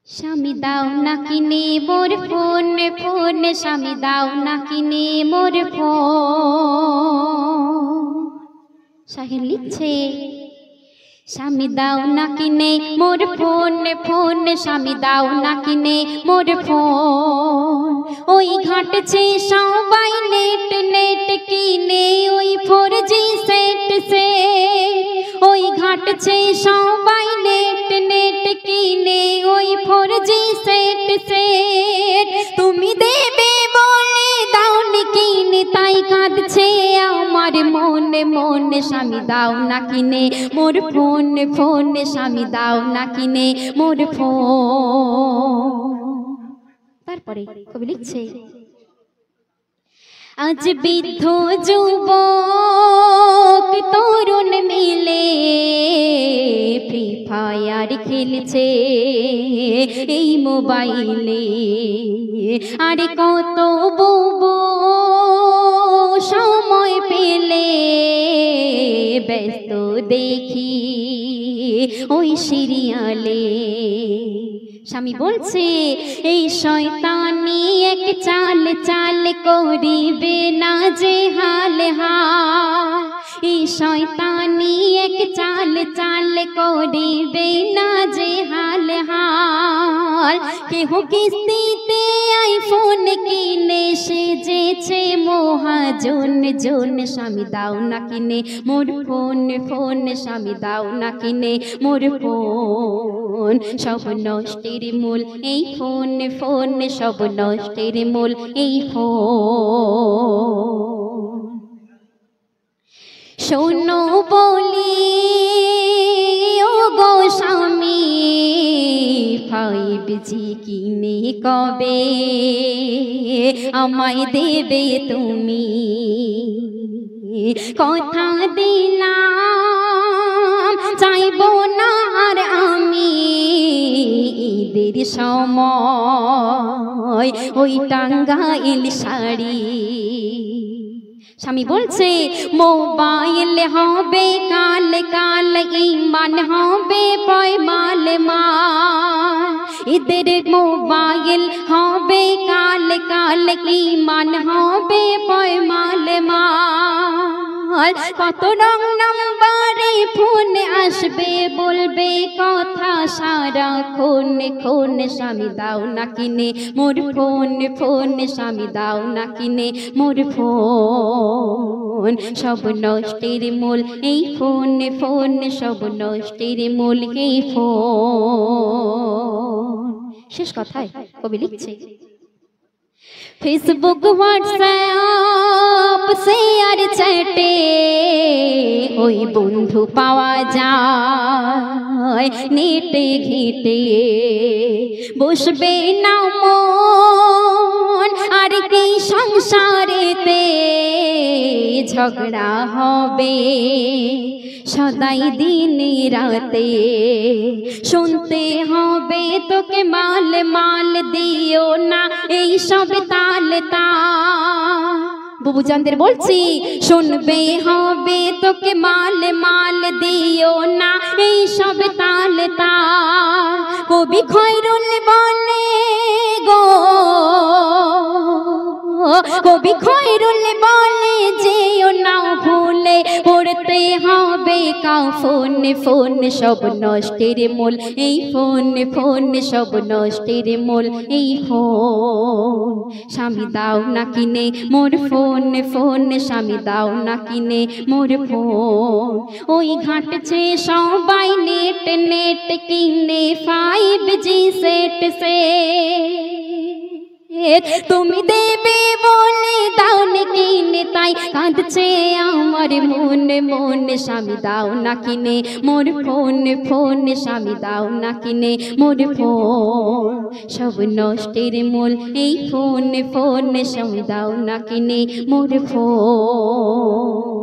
স্বামী দাও না কিনে মোর ফোন ফোন, স্বামী দাও না কিনে মোর ফোন। শাহির লিখছে স্বামী দাও না কিনে মোর ফোন ফোন, স্বামী দাও না কিনে মোর ফোন। ওই ঘাটছে সবাই নেট নেট কিনে ওই 4G সেট সে। ওই ঘাটছে সবাই নেট নেট কিনে ওই 4G সেট সে। তুমি দেবে বলে দাওনি কিনে তাই কাঁদছে আমার মনে মনে। স্বামী দাও না কিনে মোর ফোন ফোন, স্বামী দাও না কিনে মোর ফোন। তারপরে কবি লিখছে আজ বৃদ্ধ যুবক তরুণ মিলে ফ্রি ফায়ার খেলছে এই মোবাইলে। আরে কত বউ সময় পেলে ব্যস্ত দেখি ওই সিরিয়ালে। স্বামী বলছে এই শয়তানি এক চাল চাল করিবে না যে হাল হাল। এই শয়তানি এক চাল চাল করিবে না যে হাল হাল। কেহ কিস্তিতে আইফোন কিনে সেজেছে মহাজন জন। স্বামী দাও না কিনে মোর ফোন ফোন, স্বামী দাও না কিনে মোর ফোন। সব নষ্টের মূল এই ফোন ফোন, সব নষ্টের মূল এই ফোন। শোনো বলি ও গো স্বামী 5G কিনে কবে আমায় দেবে তুমি? কথা দিলাম চাইব না আর আমি ঈদের সময় ওই টাঙ্গাইল শাড়ি। স্বামী বলছে মোবাইল হবে কাল কাল, ঈমান হবে পয়মাল মাল। ঈদের মোবাইল হবে কাল কাল, ঈমান হবে পয়মাল মাল। কত রং নাম্বারে ফোন আসবে বলবে কথা সারা খুন খুন। স্বামী দাও না কিনে মোর ফোন ফোন, স্বামী দাও না কিনে মোর ফোন। সব নষ্টের মূল এই ফোন ফোন, সব নষ্টের মূল এই ফোন। শেষ কথায় কবি লিখছে ফেসবুক হোয়াটসঅ্যাপ শেয়ার চ্যাটে ওই বন্ধু পাওয়া যায় নেটে ঘেটে। বসবে না মন আর কি সংসারেতে, ঝগড়া হবে সদাই দিনে রাতে। শুনতে হবে তোকে মাল মাল দিও না এই সব তাল তাল। বুবুজানদের বলছি শুনবে হবে তোকে মাল মাল দিও না এই সব তাল তাল। কবি খয়রুল বলে গো, কবি খয়রুল বলে যেও না ভুলে পড়তে হবে কাউ ফোন ফোন। সব নষ্টের মূল এই ফোন ফোন, সব নষ্টের মূল এই ফোন। স্বামী দাও না কিনে মোর ফোন ফোন, স্বামী দাও না কিনে মোর ফোন। ওই ঘাটছে সবাই নেট নেট কিনে 5G সেট সে। তুমি দেবে বলে দাওনি কিনে তাই কাঁদছে আমার মনে মনে। স্বামী দাও না কিনে মোর ফোন ফোন, স্বামী দাও না কিনে মোর ফোন। সব নষ্টের মূল এই ফোন ফোন, স্বামী দাও না কিনে মোর ফোন।